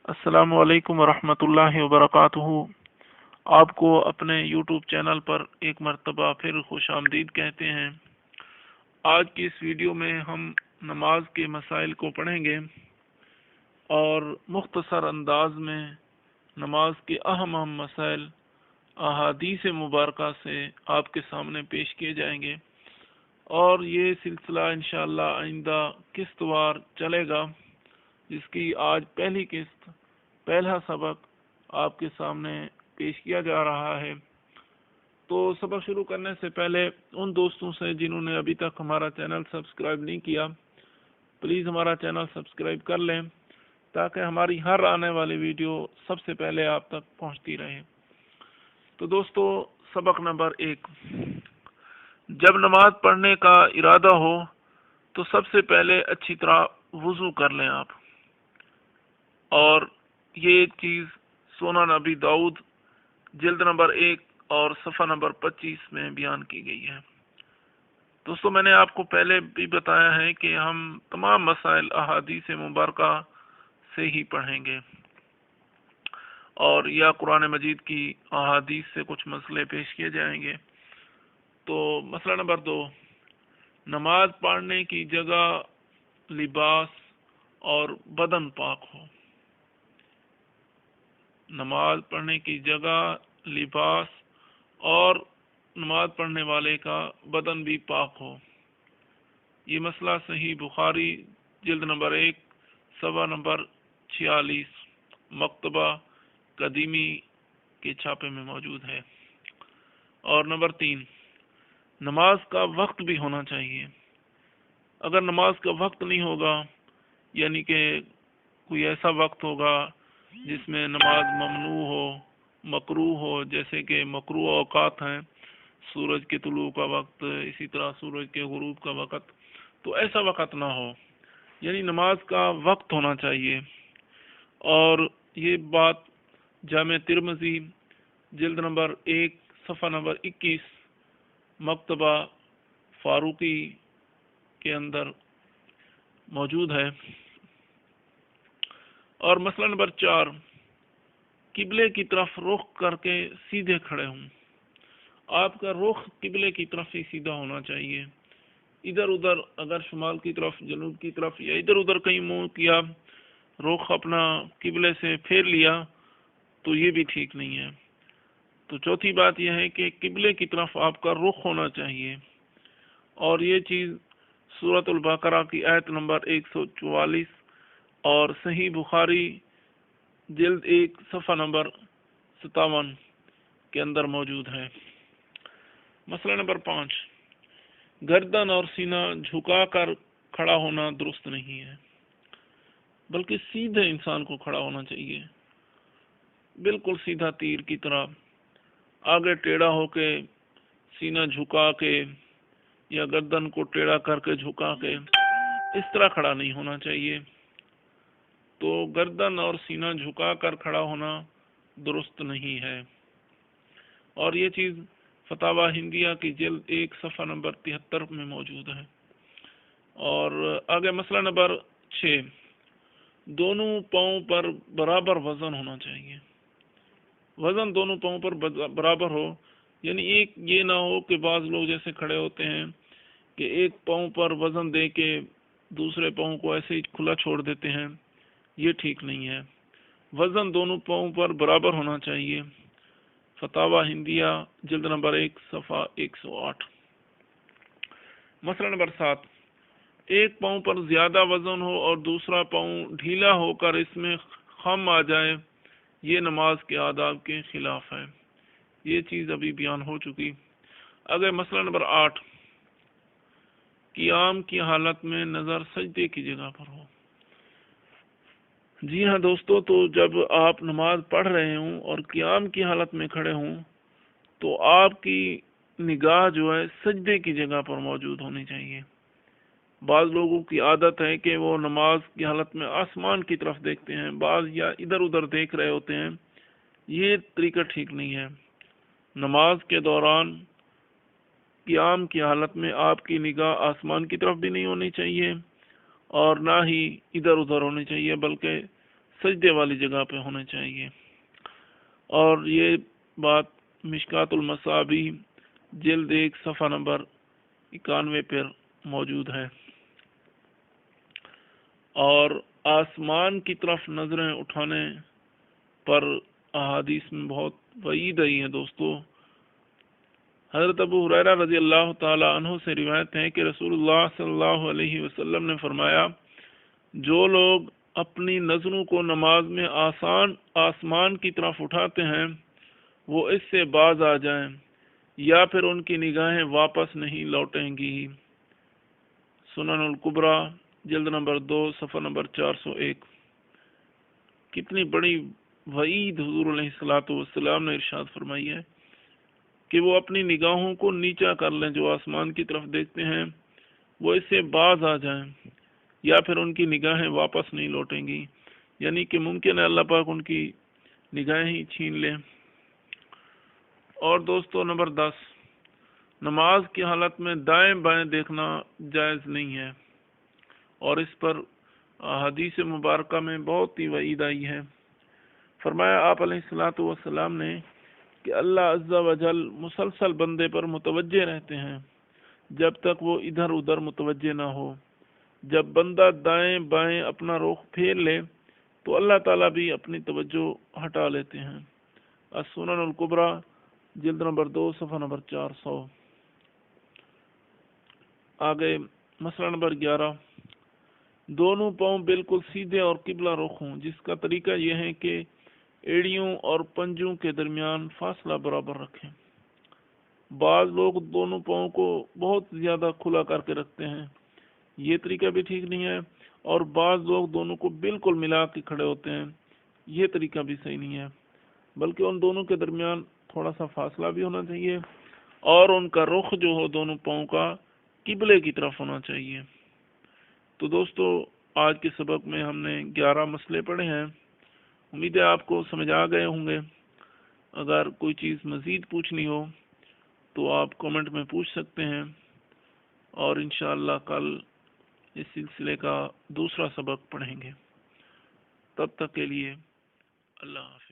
السلام علیکم ورحمۃ اللہ وبرکاتہ۔ آپ کو اپنے یوٹیوب چینل پر ایک مرتبہ پھر خوش آمدید کہتے ہیں۔ آج کی اس ویڈیو میں ہم نماز کے مسائل کو پڑھیں گے اور مختصر انداز میں نماز کے اہم مسائل احادیث مبارکہ سے آپ کے سامنے پیش کیے جائیں گے، اور یہ سلسلہ انشاءاللہ آئندہ قسط وار چلے گا، جس کی آج پہلی قسط، پہلا سبق آپ کے سامنے پیش کیا جا رہا ہے۔ تو سبق شروع کرنے سے پہلے ان دوستوں سے جنہوں نے ابھی تک ہمارا چینل سبسکرائب نہیں کیا، پلیز ہمارا چینل سبسکرائب کر لیں تاکہ ہماری ہر آنے والی ویڈیو سب سے پہلے آپ تک پہنچتی رہے۔ تو دوستو، سبق نمبر 1، جب نماز پڑھنے کا ارادہ ہو تو سب سے پہلے اچھی طرح وضو کر لیں آپ، اور یہ چیز سنن ابی داؤد جلد نمبر 1 اور صفحہ نمبر 25 میں بیان کی گئی ہے۔ دوستو، میں نے آپ کو پہلے بھی بتایا ہے کہ ہم تمام مسائل احادیث مبارکہ سے ہی پڑھیں گے، اور یا قرآن مجید کی احادیث سے کچھ مسئلے پیش کیے جائیں گے۔ تو مسئلہ نمبر 2، نماز پڑھنے کی جگہ، لباس اور بدن پاک ہو۔ نماز پڑھنے کی جگہ، لباس اور نماز پڑھنے والے کا بدن بھی پاک ہو۔ یہ مسئلہ صحیح بخاری جلد نمبر 1 صفحہ نمبر 46 مکتبہ قدیمی کے چھاپے میں موجود ہے۔ اور نمبر 3، نماز کا وقت بھی ہونا چاہیے۔ اگر نماز کا وقت نہیں ہوگا، یعنی کہ کوئی ایسا وقت ہوگا جس میں نماز ممنوع ہو، مکروہ ہو، جیسے کہ مکروہ اوقات ہیں، سورج کے طلوع کا وقت، اسی طرح سورج کے غروب کا وقت، تو ایسا وقت نہ ہو، یعنی نماز کا وقت ہونا چاہیے۔ اور یہ بات جامع ترمذی جلد نمبر 1 صفحہ نمبر 21 مکتبہ فاروقی کے اندر موجود ہے۔ اور مسئلہ نمبر 4، قبلے کی طرف رخ کر کے سیدھے کھڑے ہوں۔ آپ کا رخ قبلے کی طرف ہی سیدھا ہونا چاہیے۔ ادھر ادھر اگر شمال کی طرف، جنوب کی طرف یا ادھر ادھر کہیں منہ کیا، رخ اپنا قبلے سے پھیر لیا، تو یہ بھی ٹھیک نہیں ہے۔ تو چوتھی بات یہ ہے کہ قبلے کی طرف آپ کا رخ ہونا چاہیے، اور یہ چیز سورۃ البقرہ کی آیت نمبر 144 اور صحیح بخاری جلد 1 صفحہ نمبر 57 کے اندر موجود ہے۔ مسئلہ نمبر 5، گردن اور سینہ جھکا کر کھڑا ہونا درست نہیں ہے، بلکہ سیدھے انسان کو کھڑا ہونا چاہیے، بالکل سیدھا تیر کی طرح، آگے ٹیڑھا ہو کے، سینہ جھکا کے یا گردن کو ٹیڑھا کر کے جھکا کے اس طرح کھڑا نہیں ہونا چاہیے۔ تو گردن اور سینہ جھکا کر کھڑا ہونا درست نہیں ہے، اور یہ چیز فتاوی ہندیہ کی جلد 1 صفحہ نمبر 73 میں موجود ہے۔ اور آگے مسئلہ نمبر 6، دونوں پاؤں پر برابر وزن ہونا چاہیے۔ وزن دونوں پاؤں پر برابر ہو، یعنی ایک یہ نہ ہو کہ بعض لوگ جیسے کھڑے ہوتے ہیں کہ ایک پاؤں پر وزن دے کے دوسرے پاؤں کو ایسے ہی کھلا چھوڑ دیتے ہیں، یہ ٹھیک نہیں ہے۔ وزن دونوں پاؤں پر برابر ہونا چاہیے۔ فتاوی ہندیہ جلد نمبر 1 صفحہ 108۔ مسئلہ نمبر 7، ایک پاؤں پر زیادہ وزن ہو اور دوسرا پاؤں ڈھیلا ہو کر اس میں خم آ جائے، یہ نماز کے آداب کے خلاف ہے۔ یہ چیز ابھی بیان ہو چکی۔ اگر مسئلہ نمبر 8، قیام کی حالت میں نظر سجدے کی جگہ پر ہو۔ جی ہاں دوستو، تو جب آپ نماز پڑھ رہے ہوں اور قیام کی حالت میں کھڑے ہوں تو آپ کی نگاہ جو ہے سجدے کی جگہ پر موجود ہونی چاہیے۔ بعض لوگوں کی عادت ہے کہ وہ نماز کی حالت میں آسمان کی طرف دیکھتے ہیں، بعض یا ادھر ادھر دیکھ رہے ہوتے ہیں، یہ طریقہ ٹھیک نہیں ہے۔ نماز کے دوران قیام کی حالت میں آپ کی نگاہ آسمان کی طرف بھی نہیں ہونی چاہیے، اور نہ ہی ادھر ادھر ہونی چاہیے، بلکہ سجدے والی جگہ پہ ہونے چاہیے۔ اور یہ بات مشکات المصابیح جلد 1 صفحہ نمبر 91 پر موجود ہے۔ اور آسمان کی طرف نظریں اٹھانے پر احادیث میں بہت وعید آئی ہے دوستو۔ حضرت ابو ہریرہ رضی اللہ تعالی عنہ سے روایت ہے کہ رسول اللہ صلی اللہ علیہ وسلم نے فرمایا، جو لوگ اپنی نظروں کو نماز میں آسمان کی طرف اٹھاتے ہیں وہ اس سے باز آ جائیں یا پھر ان کی نگاہیں واپس نہیں لوٹیں گی۔ سنن الکبریٰ جلد نمبر 2 صفحہ نمبر 401۔ کتنی بڑی وعید حضور علیہ الصلوۃ والسلام نے ارشاد فرمائی ہے کہ وہ اپنی نگاہوں کو نیچا کر لیں، جو آسمان کی طرف دیکھتے ہیں وہ اس سے باز آ جائیں یا پھر ان کی نگاہیں واپس نہیں لوٹیں گی، یعنی کہ ممکن ہے اللہ پاک ان کی نگاہیں ہی چھین لیں۔ اور دوستو نمبر 10، نماز کی حالت میں دائیں بائیں دیکھنا جائز نہیں ہے، اور اس پر حدیث مبارکہ میں بہت ہی وعید آئی ہے۔ فرمایا آپ علیہ الصلوۃ والسلام نے کہ اللہ عز و جل مسلسل بندے پر متوجہ رہتے ہیں جب تک وہ ادھر ادھر متوجہ نہ ہو۔ جب بندہ دائیں بائیں اپنا رخ پھیر لے تو اللہ تعالیٰ بھی اپنی توجہ ہٹا لیتے ہیں۔ السنن الکبریٰ جلد نمبر 2 صفحہ نمبر 400۔ آگے مسئلہ نمبر 11، دونوں پاؤں بالکل سیدھے اور قبلہ رخ ہوں، جس کا طریقہ یہ ہے کہ ایڑیوں اور پنجوں کے درمیان فاصلہ برابر رکھیں۔ بعض لوگ دونوں پاؤں کو بہت زیادہ کھلا کر کے رکھتے ہیں، یہ طریقہ بھی ٹھیک نہیں ہے، اور بعض لوگ دونوں کو بالکل ملا کے کھڑے ہوتے ہیں، یہ طریقہ بھی صحیح نہیں ہے، بلکہ ان دونوں کے درمیان تھوڑا سا فاصلہ بھی ہونا چاہیے، اور ان کا رخ جو ہو دونوں پاؤں کا قبلے کی طرف ہونا چاہیے۔ تو دوستو آج کے سبق میں ہم نے 11 مسئلے پڑھے ہیں، امید ہے آپ کو سمجھ آ گئے ہوں گے۔ اگر کوئی چیز مزید پوچھنی ہو تو آپ کمنٹ میں پوچھ سکتے ہیں، اور انشاءاللہ کل اس سلسلے کا دوسرا سبق پڑھیں گے۔ تب تک کے لیے اللہ حافظ۔